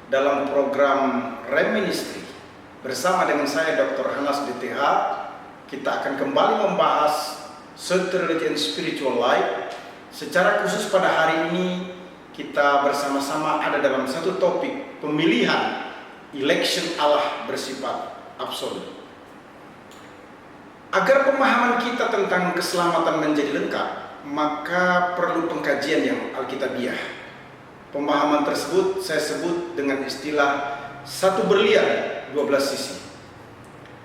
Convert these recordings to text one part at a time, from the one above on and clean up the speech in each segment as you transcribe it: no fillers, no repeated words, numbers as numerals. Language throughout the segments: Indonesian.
dalam program Reminiscence bersama dengan saya Dr. Hanas DTH. Kita akan kembali membahas Sexuality and Spiritual Life. Secara khusus pada hari ini kita bersama-sama ada dalam satu topik pemilihan election Allah bersifat absolut. Agar pemahaman kita tentang keselamatan menjadi lengkap, maka perlu pengkajian yang alkitabiah. Pemahaman tersebut saya sebut dengan istilah satu berlian 12 sisi.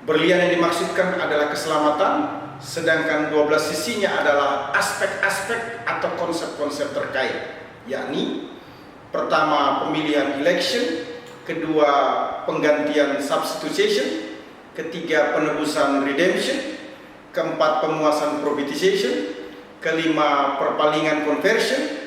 Berlian yang dimaksudkan adalah keselamatan, sedangkan 12 sisinya adalah aspek-aspek atau konsep-konsep terkait, yakni pertama pemilihan election, kedua penggantian substitution, ketiga penebusan redemption, keempat pemuasan propitiation, kelima perpalingan conversion,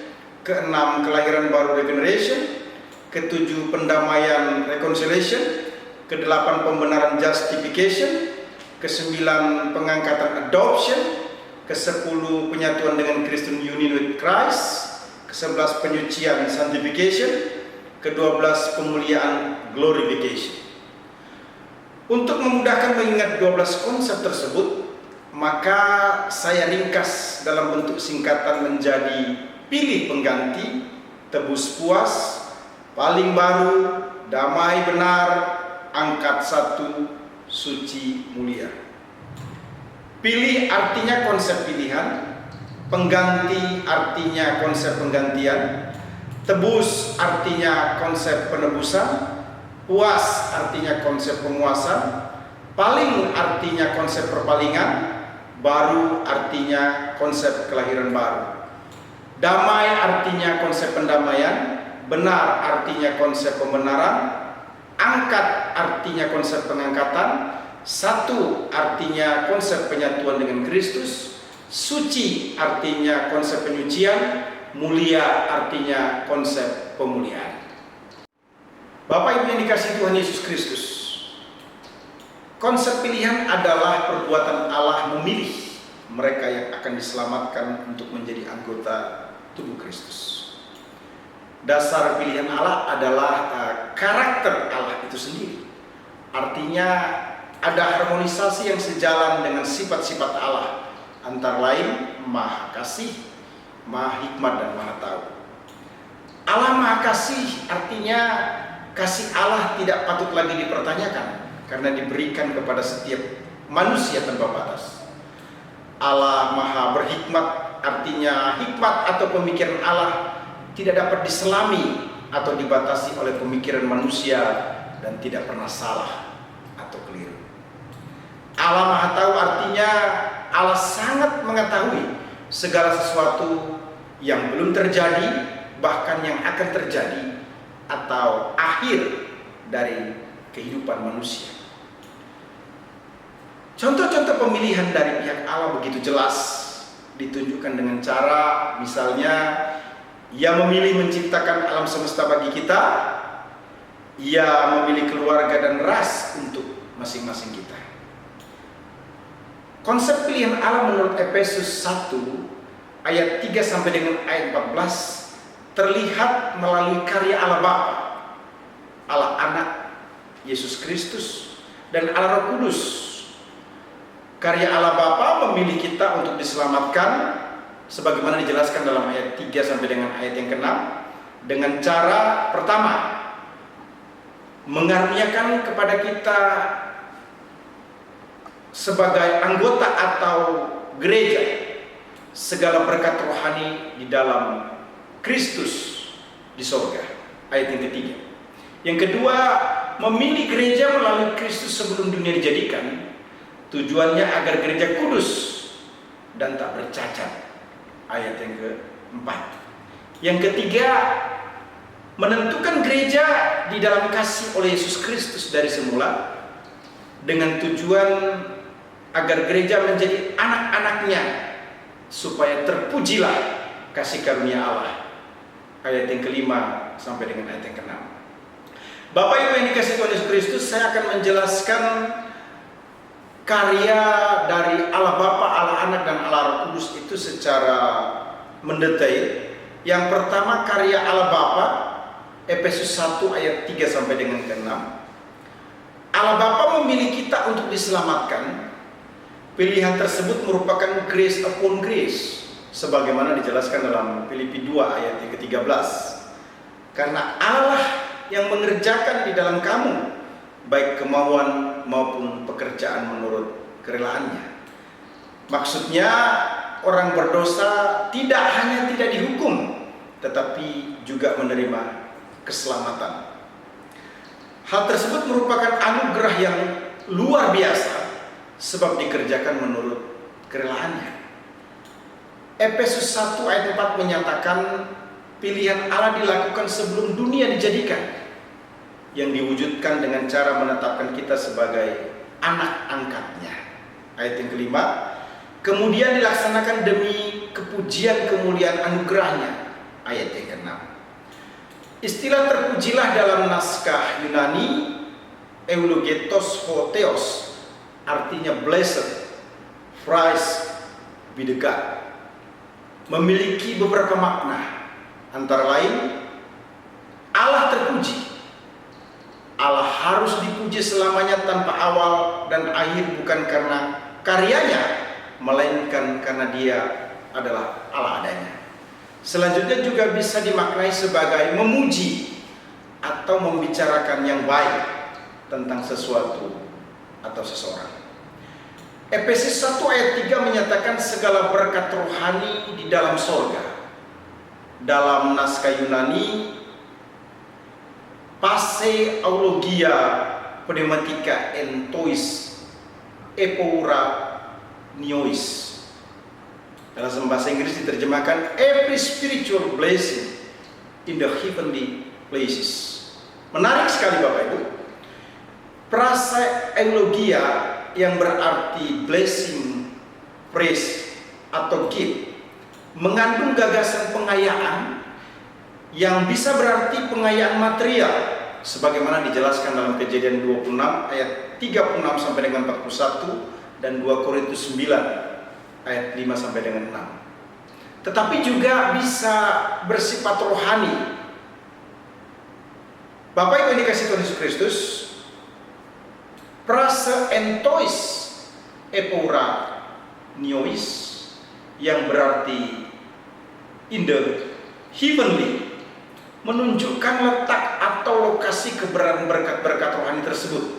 keenam kelahiran baru regeneration, ketujuh pendamaian reconciliation, kedelapan pembenaran justification, kesembilan pengangkatan adoption, kesepuluh penyatuan dengan Kristen union with Christ, kesebelas penyucian sanctification, kedua-belas pemuliaan glorification. Untuk memudahkan mengingat 12 konsep tersebut, maka saya ringkas dalam bentuk singkatan menjadi pilih pengganti, tebus puas, paling baru, damai benar, angkat satu, suci mulia. Pilih artinya konsep pilihan, pengganti artinya konsep penggantian, tebus artinya konsep penebusan, puas artinya konsep pemuasan, paling artinya konsep perpalingan, baru artinya konsep kelahiran baru. Damai artinya konsep pendamaian, benar artinya konsep pembenaran, angkat artinya konsep pengangkatan, satu artinya konsep penyatuan dengan Kristus, suci artinya konsep penyucian, mulia artinya konsep pemuliaan. Bapak Ibu yang dikasihi Tuhan Yesus Kristus, konsep pilihan adalah perbuatan Allah memilih mereka yang akan diselamatkan untuk menjadi anggota tubuh Kristus. Dasar pilihan Allah adalah karakter Allah itu sendiri. Artinya ada harmonisasi yang sejalan dengan sifat-sifat Allah, antara lain Maha Kasih, Maha Hikmat, dan Maha Tahu. Allah Maha Kasih artinya kasih Allah tidak patut lagi dipertanyakan karena diberikan kepada setiap manusia tanpa batas. Allah Maha Berhikmat artinya hikmat atau pemikiran Allah tidak dapat diselami atau dibatasi oleh pemikiran manusia dan tidak pernah salah atau keliru. Allah Maha Tahu artinya Allah sangat mengetahui segala sesuatu yang belum terjadi, bahkan yang akan terjadi atau akhir dari kehidupan manusia. Contoh-contoh pemilihan dari pihak Allah begitu jelas ditunjukkan dengan cara misalnya Ia memilih menciptakan alam semesta bagi kita, Ia memilih keluarga dan ras untuk masing-masing kita. Konsep pilihan Allah menurut Efesus 1 ayat 3 sampai dengan ayat 14 terlihat melalui karya Allah Bapa, Allah Anak, Yesus Kristus, dan Allah Roh Kudus. Karya Allah Bapa memilih kita untuk diselamatkan sebagaimana dijelaskan dalam ayat 3 sampai dengan ayat yang ke-6 dengan cara pertama mengaruniakan kepada kita sebagai anggota atau gereja segala berkat rohani di dalam Kristus di sorga. Ayat yang ketiga. Yang kedua, memilih gereja melalui Kristus sebelum dunia dijadikan. Tujuannya agar gereja kudus dan tak bercacat. Ayat yang keempat. Yang ketiga, menentukan gereja di dalam kasih oleh Yesus Kristus dari semula dengan tujuan agar gereja menjadi anak-anaknya supaya terpujilah kasih karunia Allah. Ayat yang kelima sampai dengan ayat yang ke-6. Bapak Ibu yang dikasihi Tuhan Yesus Kristus, saya akan menjelaskan karya dari Allah Bapa, Allah Anak, dan Allah Roh Kudus itu secara mendetail. Yang pertama, karya Allah Bapa Efesus 1 ayat 3 sampai dengan ke-6. Allah Bapa memilih kita untuk diselamatkan. Pilihan tersebut merupakan grace upon grace, sebagaimana dijelaskan dalam Filipi 2 ayat yang ke-13. Karena Allah yang mengerjakan di dalam kamu baik kemauan maupun pekerjaan menurut kerelaannya. Maksudnya orang berdosa tidak hanya tidak dihukum, tetapi juga menerima keselamatan. Hal tersebut merupakan anugerah yang luar biasa sebab dikerjakan menurut kerelaannya. Efesus 1 ayat 4 menyatakan pilihan Allah dilakukan sebelum dunia dijadikan, yang diwujudkan dengan cara menetapkan kita sebagai anak angkatnya. Ayat yang kelima, kemudian dilaksanakan demi kepujian kemuliaan anugerahnya. Ayat yang keenam. Istilah terpujilah dalam naskah Yunani eulogetos ho theos, artinya blessed, praise be the God, memiliki beberapa makna, antara lain Allah terpuji. Allah harus dipuji selamanya tanpa awal dan akhir, bukan karena karyanya, melainkan karena Dia adalah Allah adanya. Selanjutnya juga bisa dimaknai sebagai memuji atau membicarakan yang baik tentang sesuatu atau seseorang. Efesus 1 ayat 3 menyatakan segala berkat rohani di dalam sorga. Dalam naskah Yunani, Pase aulogia pneumatika entois epoura niois. Dalam bahasa Inggris diterjemahkan every spiritual blessing in the heavenly places. Menarik sekali Bapak Ibu. Prase eulogia yang berarti blessing, praise atau gift mengandung gagasan pengayaan yang bisa berarti pengayaan material, sebagaimana dijelaskan dalam Kejadian 26 ayat 36 sampai dengan 41 dan 2 Korintus 9 ayat 5 sampai dengan 6. Tetapi juga bisa bersifat rohani. Bapak Ibu yang dikasihi Tuhan Yesus Kristus, prase entois epoura niois yang berarti in the heavenly menunjukkan letak atau lokasi keberadaan berkat-berkat rohani tersebut,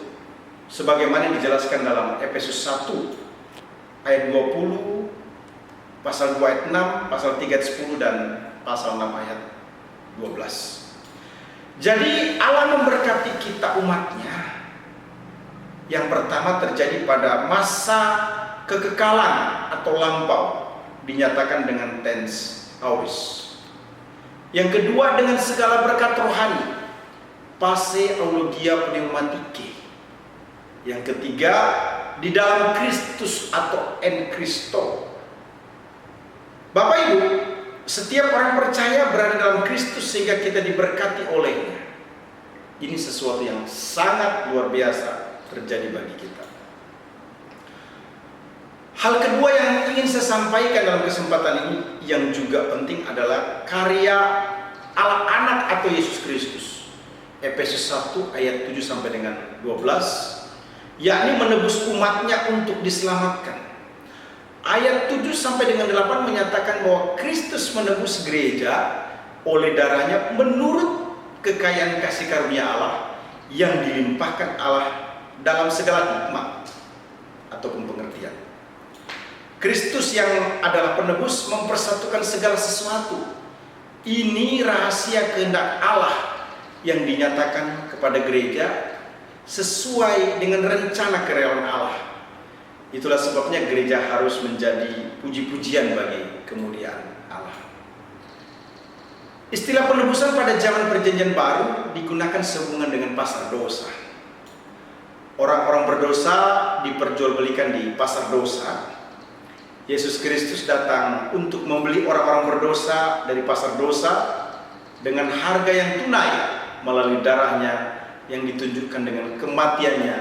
sebagaimana dijelaskan dalam Efesus 1 ayat 20, pasal 2 ayat 6, pasal 3 ayat 10 dan pasal 6 ayat 12. Jadi Allah memberkati kita umatnya. Yang pertama terjadi pada masa kekekalan atau lampau, dinyatakan dengan tense aorist. Yang kedua dengan segala berkat rohani, pase aulogia pneumatike. Yang ketiga di dalam Kristus atau en Christo. Bapak Ibu, setiap orang percaya berada dalam Kristus sehingga kita diberkati olehnya. Ini sesuatu yang sangat luar biasa terjadi bagi kita. Hal kedua yang ingin saya sampaikan dalam kesempatan ini yang juga penting adalah karya Allah Anak atau Yesus Kristus. Efesus 1 ayat 7 sampai dengan 12, yakni menebus umatnya untuk diselamatkan. Ayat 7 sampai dengan 8 menyatakan bahwa Kristus menebus gereja oleh darahnya menurut kekayaan kasih karunia Allah yang dilimpahkan Allah dalam segala hikmat ataupun pengertian. Kristus yang adalah penebus mempersatukan segala sesuatu. Ini rahasia kehendak Allah yang dinyatakan kepada gereja sesuai dengan rencana kerelaan Allah. Itulah sebabnya gereja harus menjadi puji-pujian bagi kemuliaan Allah. Istilah penebusan pada zaman Perjanjian Baru digunakan sehubungan dengan pasar dosa. Orang-orang berdosa diperjualbelikan di pasar dosa. Yesus Kristus datang untuk membeli orang-orang berdosa dari pasar dosa dengan harga yang tunai melalui darahnya yang ditunjukkan dengan kematiannya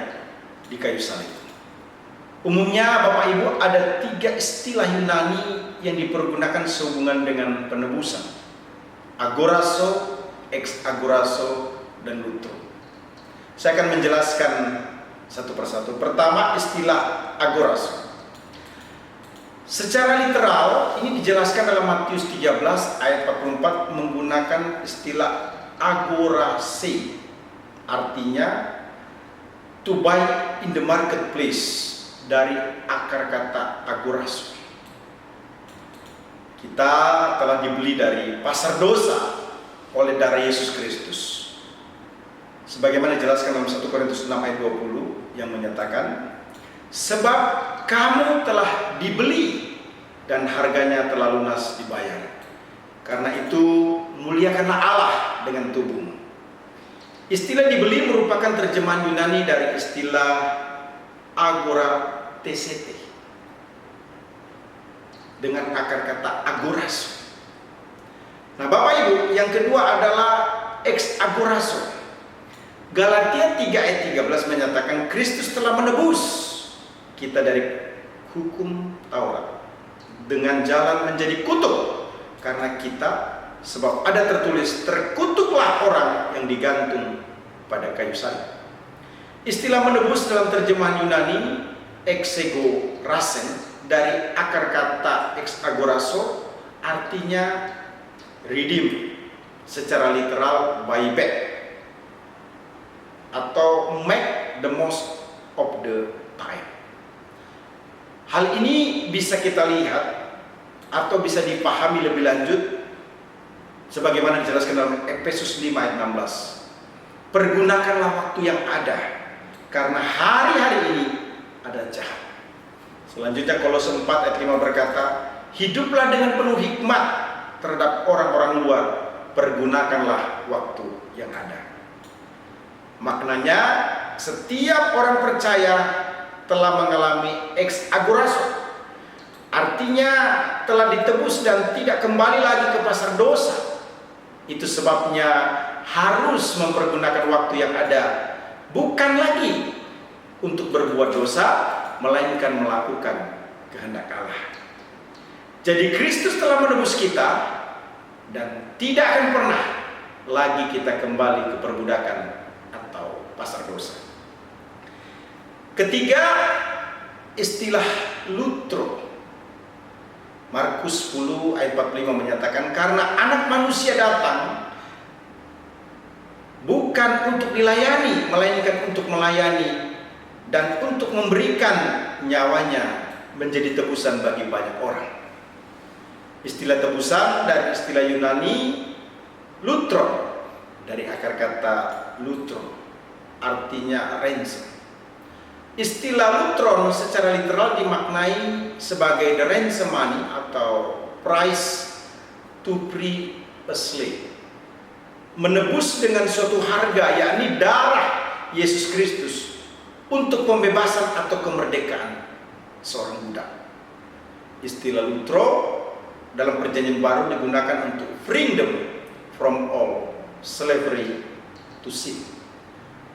di kayu salib. Umumnya Bapak Ibu ada 3 istilah Yunani yang dipergunakan sehubungan dengan penebusan. Agorazo, ex agorazo, dan lutro. Saya akan menjelaskan satu persatu. Pertama, istilah agorazo. Secara literal, ini dijelaskan dalam Matius 13 ayat 44 menggunakan istilah agorase. Artinya to buy in the marketplace, dari akar kata agorazo. Kita telah dibeli dari pasar dosa oleh darah Yesus Kristus. Sebagaimana dijelaskan dalam 1 Korintus 6 ayat 20 yang menyatakan, sebab kamu telah dibeli dan harganya telah lunas dibayar. Karena itu muliakanlah Allah dengan tubuhmu. Istilah dibeli merupakan terjemahan Yunani dari istilah agora tesete dengan akar kata agorazo. Nah, Bapak Ibu, yang kedua adalah ex agorazo. Galatia 3 ayat 13 menyatakan Kristus telah menebus kita dari hukum Taurat dengan jalan menjadi kutuk karena kita, sebab ada tertulis, terkutuklah orang yang digantung pada kayu salib. Istilah menebus dalam terjemahan Yunani exego rasen dari akar kata ex agorazo, artinya redeem, secara literal buy back atau make the most of the time. Hal ini bisa kita lihat atau bisa dipahami lebih lanjut sebagaimana dijelaskan dalam Efesus 5 ayat 16. Pergunakanlah waktu yang ada, karena hari-hari ini ada jahat. Selanjutnya Kolose 4 ayat 5 berkata, hiduplah dengan penuh hikmat terhadap orang-orang luar, pergunakanlah waktu yang ada. Maknanya, setiap orang percaya telah mengalami ex agorazo, artinya telah ditebus dan tidak kembali lagi ke pasar dosa. Itu sebabnya harus mempergunakan waktu yang ada, bukan lagi untuk berbuat dosa, melainkan melakukan kehendak Allah. Jadi Kristus telah menebus kita dan tidak akan pernah lagi kita kembali ke perbudakan atau pasar dosa. Ketiga, istilah lutro. Markus 10 ayat 45 menyatakan, karena anak manusia datang bukan untuk dilayani, melainkan untuk melayani dan untuk memberikan nyawanya menjadi tebusan bagi banyak orang. Istilah tebusan dari istilah Yunani lutron, dari akar kata lutro, artinya ransom. Istilah lutron secara literal dimaknai sebagai the ransom money atau price to free a slave. Menebus dengan suatu harga, yakni darah Yesus Kristus untuk pembebasan atau kemerdekaan seorang budak. Istilah lutro dalam perjanjian baru digunakan untuk freedom from all slavery to sin.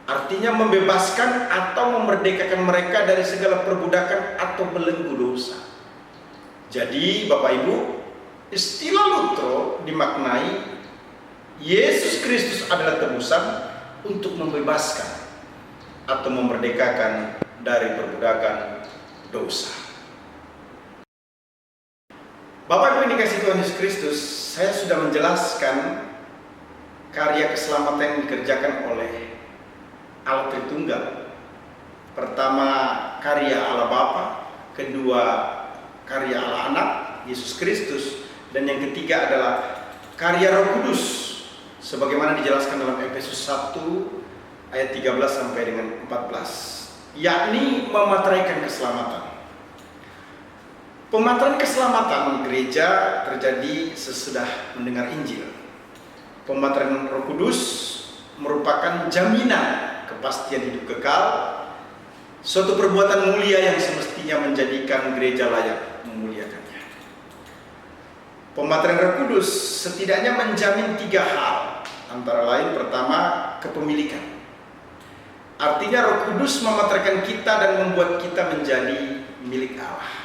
Artinya membebaskan atau memerdekakan mereka dari segala perbudakan atau belenggu dosa. Jadi Bapak Ibu, istilah lutro dimaknai Yesus Kristus adalah tebusan untuk membebaskan atau memerdekakan dari perbudakan dosa. Bapak Ibu yang dikasihi Tuhan Yesus Kristus, saya sudah menjelaskan karya keselamatan yang dikerjakan oleh Allah Tritunggal. Pertama, karya Allah Bapa, kedua, karya Allah Anak, Yesus Kristus, dan yang ketiga adalah karya Roh Kudus, sebagaimana dijelaskan dalam Efesus 1 ayat 13 sampai dengan 14, yakni memateraikan keselamatan. Pemateran keselamatan gereja terjadi sesudah mendengar Injil. Pemateran Roh Kudus merupakan jaminan kepastian hidup kekal, suatu perbuatan mulia yang semestinya menjadikan gereja layak memuliakannya. Pemateran Roh Kudus setidaknya menjamin 3 hal, antara lain pertama, kepemilikan. Artinya Roh Kudus memateraikan kita dan membuat kita menjadi milik Allah.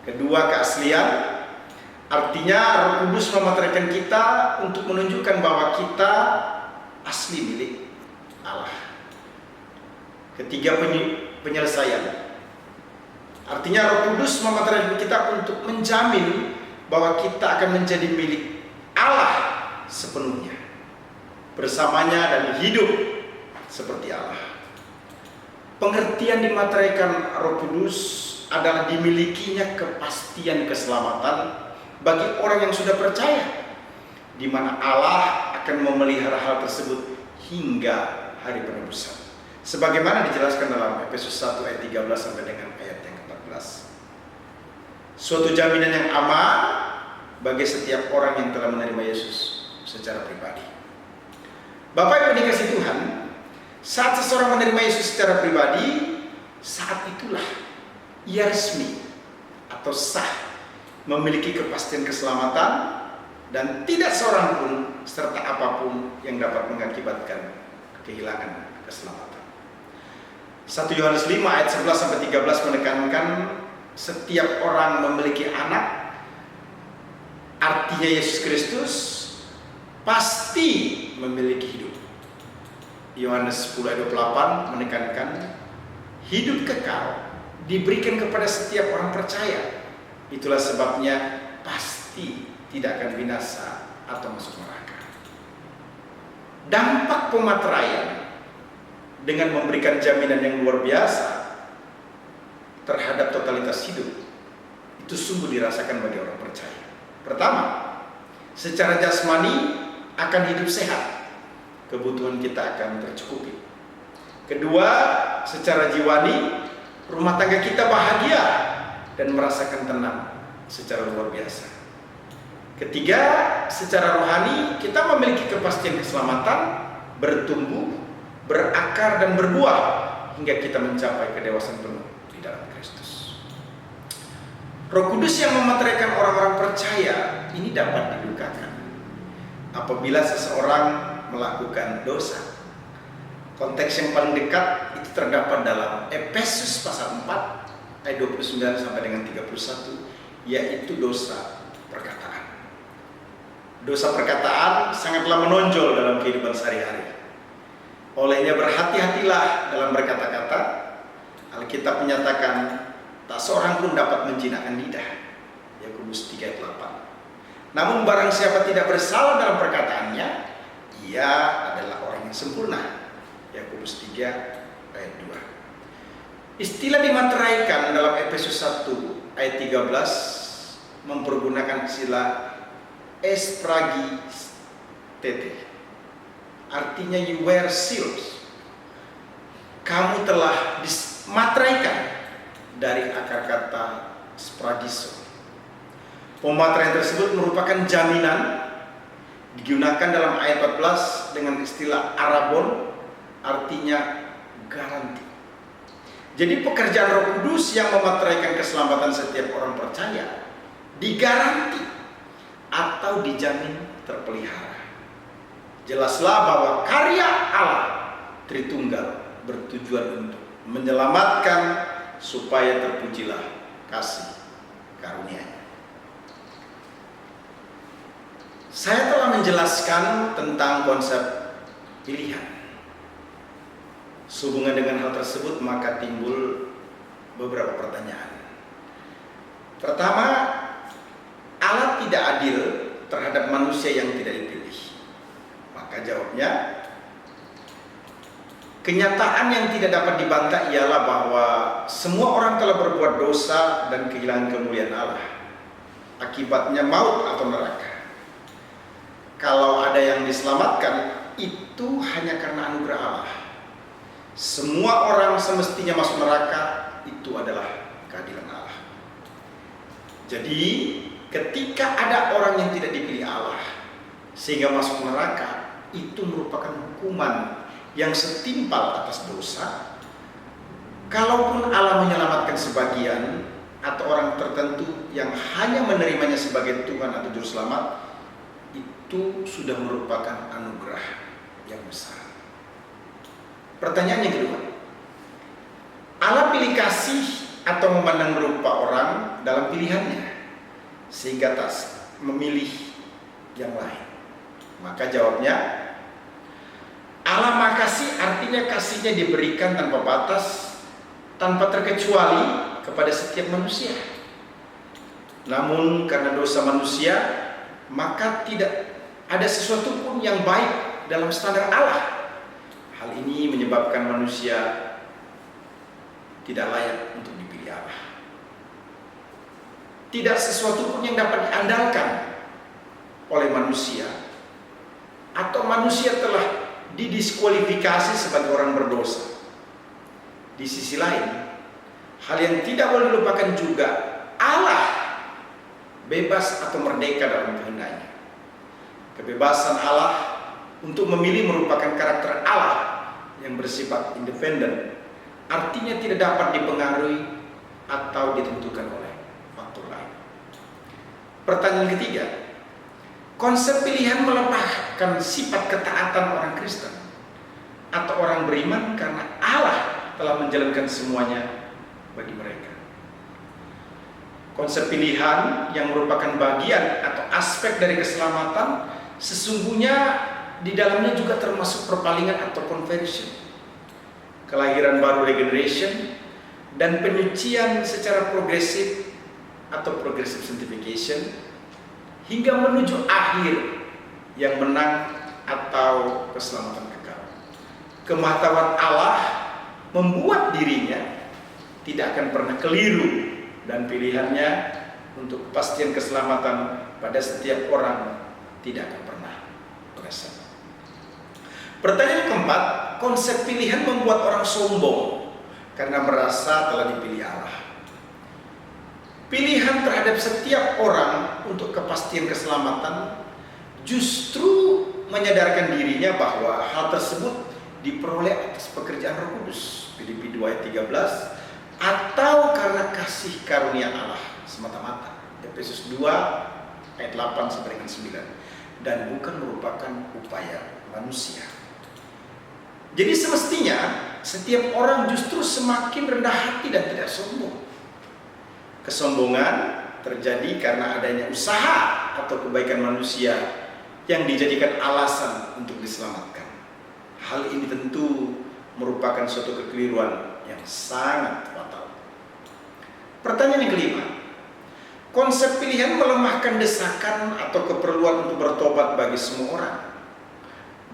Kedua, keaslian. Artinya Roh Kudus memateraikan kita untuk menunjukkan bahwa kita asli milik Allah. Ketiga, penyelesaian. Artinya Roh Kudus memateraikan kita untuk menjamin bahwa kita akan menjadi milik Allah sepenuhnya, bersamanya dan hidup seperti Allah. Pengertian dimateraikan Roh Kudus adalah dimilikinya kepastian keselamatan bagi orang yang sudah percaya, di mana Allah akan memelihara hal tersebut hingga hari penebusan. Sebagaimana dijelaskan dalam Efesus 1 ayat 13 sampai dengan ayat yang ke-14. Suatu jaminan yang aman bagi setiap orang yang telah menerima Yesus secara pribadi. Bapak Ibu dikasih Tuhan, saat seseorang menerima Yesus secara pribadi, saat itulah ia resmi atau sah memiliki kepastian keselamatan, dan tidak seorang pun serta apapun yang dapat mengakibatkan kehilangan keselamatan. 1 Yohanes 5 ayat 11 sampai 13 menekankan setiap orang memiliki anak, artinya Yesus Kristus, pasti memiliki hidup. Yohanes 10 ayat 28 menekankan hidup kekal diberikan kepada setiap orang percaya. Itulah sebabnya pasti tidak akan binasa atau masuk neraka. Dampak pemateraian dengan memberikan jaminan yang luar biasa terhadap totalitas hidup itu sungguh dirasakan bagi orang percaya. Pertama, secara jasmani akan hidup sehat, kebutuhan kita akan tercukupi. Kedua, secara jiwani rumah tangga kita bahagia dan merasakan tenang secara luar biasa. Ketiga, secara rohani kita memiliki kepastian keselamatan, bertumbuh, berakar dan berbuah hingga kita mencapai kedewasaan penuh di dalam Kristus. Roh Kudus yang memateraikan orang-orang percaya ini dapat dilukakan apabila seseorang melakukan dosa. Konteks yang paling dekat itu terdapat dalam Efesus pasal 4 ayat 29 sampai dengan 31, yaitu dosa perkataan. Dosa perkataan sangatlah menonjol dalam kehidupan sehari-hari. Olehnya berhati-hatilah dalam berkata-kata. Alkitab menyatakan tak seorang pun dapat menjinakkan lidah. Yakobus 3 ayat 8. Namun barang siapa tidak bersalah dalam perkataannya, ia adalah orang yang sempurna. Yakobus 3 ayat 2. Istilah dimateraikan dalam Efesus 1 ayat 13 mempergunakan istilah espragistete. Artinya you were sealed. Kamu telah dimateraikan dari akar kata spragiso. Pemateraian tersebut merupakan jaminan, digunakan dalam ayat 14 dengan istilah arabon, artinya garansi. Jadi pekerjaan Roh Kudus yang memateraikan keselamatan setiap orang percaya digaranti atau dijamin terpelihara. Jelaslah bahwa karya Allah Tritunggal bertujuan untuk menyelamatkan supaya terpujilah kasih karunia-Nya. Saya telah menjelaskan tentang konsep pilihan. Sehubungan dengan hal tersebut maka timbul beberapa pertanyaan. Pertama, Allah tidak adil terhadap manusia yang tidak dipilih. Maka jawabnya, kenyataan yang tidak dapat dibantah ialah bahwa semua orang telah berbuat dosa dan kehilangan kemuliaan Allah. Akibatnya maut atau neraka. Kalau ada yang diselamatkan, itu hanya karena anugerah Allah. Semua orang semestinya masuk neraka, itu adalah keadilan Allah. Jadi ketika ada orang yang tidak dipilih Allah sehingga masuk neraka, itu merupakan hukuman yang setimpal atas dosa. Kalaupun Allah menyelamatkan sebagian atau orang tertentu yang hanya menerimanya sebagai Tuhan atau Juru Selamat, itu sudah merupakan anugerah yang besar. Pertanyaan yang kedua, Allah pilih kasih atau memandang rupa orang dalam pilihannya sehingga memilih yang lain? Maka jawabnya, Allah Maha Kasih artinya kasihnya diberikan tanpa batas, tanpa terkecuali kepada setiap manusia. Namun karena dosa manusia, maka tidak ada sesuatu pun yang baik dalam standar Allah. Hal ini menyebabkan manusia tidak layak untuk dipilih Allah. Tidak sesuatu pun yang dapat diandalkan oleh manusia, atau manusia telah didiskualifikasi sebagai orang berdosa. Di sisi lain, hal yang tidak boleh dilupakan juga, Allah bebas atau merdeka dalam kehendaknya. Kebebasan Allah untuk memilih merupakan karakter Allah yang bersifat independen, artinya tidak dapat dipengaruhi atau ditentukan oleh faktor lain. Pertanyaan ketiga, konsep pilihan melepaskan sifat ketaatan orang Kristen atau orang beriman karena Allah telah menjalankan semuanya bagi mereka. Konsep pilihan yang merupakan bagian atau aspek dari keselamatan sesungguhnya di dalamnya juga termasuk perpalingan atau conversion, kelahiran baru regeneration, dan penyucian secara progresif atau progressive sanctification, hingga menuju akhir yang menang atau keselamatan kekal. Kemahatauan Allah membuat dirinya tidak akan pernah keliru, dan pilihannya untuk kepastian keselamatan pada setiap orang tidak akan pernah meleset. Pertanyaan keempat, konsep pilihan membuat orang sombong karena merasa telah dipilih Allah. Pilihan terhadap setiap orang untuk kepastian keselamatan justru menyadarkan dirinya bahwa hal tersebut diperoleh atas pekerjaan Roh Kudus, Filipi 2 ayat 13, atau karena kasih karunia Allah semata-mata, Efesus 2 ayat 8 sampai dengan 9, dan bukan merupakan upaya manusia. Jadi semestinya setiap orang justru semakin rendah hati dan tidak sombong. Kesombongan terjadi karena adanya usaha atau kebaikan manusia yang dijadikan alasan untuk diselamatkan. Hal ini tentu merupakan suatu kekeliruan yang sangat fatal. Pertanyaan yang kelima, konsep pilihan melemahkan desakan atau keperluan untuk bertobat bagi semua orang,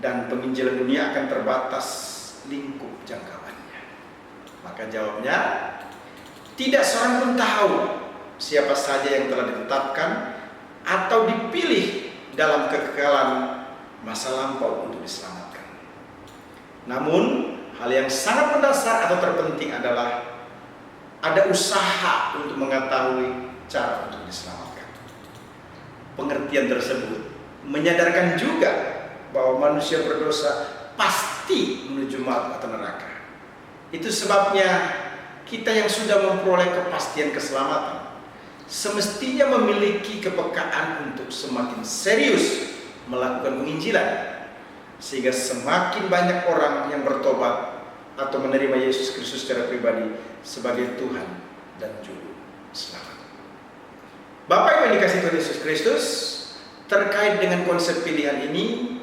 dan penginjilan dunia akan terbatas lingkup jangkauannya. Maka jawabnya, tidak seorang pun tahu siapa saja yang telah ditetapkan atau dipilih dalam kekekalan masa lampau untuk diselamatkan. Namun, hal yang sangat mendasar atau terpenting adalah ada usaha untuk mengetahui cara untuk diselamatkan. Pengertian tersebut menyadarkan juga bahwa manusia berdosa pasti menuju maut atau neraka. Itu sebabnya kita yang sudah memperoleh kepastian keselamatan semestinya memiliki kepekaan untuk semakin serius melakukan penginjilan, sehingga semakin banyak orang yang bertobat atau menerima Yesus Kristus secara pribadi sebagai Tuhan dan Juru Selamat. Bapak Ibu yang dikasihi Tuhan Yesus Kristus, terkait dengan konsep pilihan ini,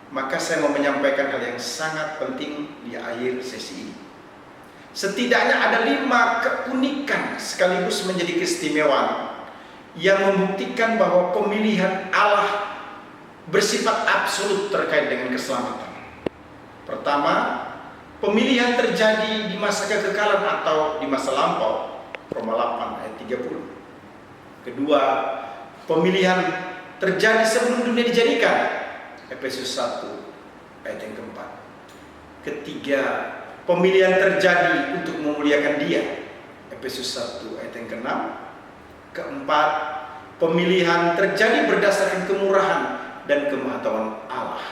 maka saya mau menyampaikan hal yang sangat penting di akhir sesi ini. Setidaknya ada 5 keunikan sekaligus menjadi keistimewaan yang membuktikan bahwa pemilihan Allah bersifat absolut terkait dengan keselamatan. Pertama, pemilihan terjadi di masa kekekalan atau di masa lampau, Roma 8 ayat 30. Kedua, pemilihan terjadi sebelum dunia dijadikan, Efesus 1 ayat yang keempat. Ketiga, pemilihan terjadi untuk memuliakan Dia, Efesus 1 ayat yang keenam. Keempat, pemilihan terjadi berdasarkan kemurahan dan kemahatauan Allah,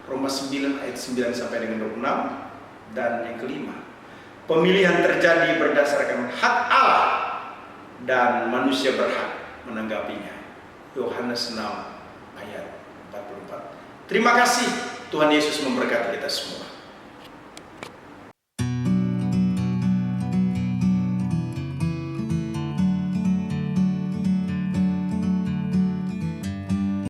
Roma 9 ayat 9 sampai dengan 26. Dan yang kelima, pemilihan terjadi berdasarkan hak Allah dan manusia berhak menanggapinya, Yohanes 6 ayat 44. Terima kasih, Tuhan Yesus memberkati kita semua.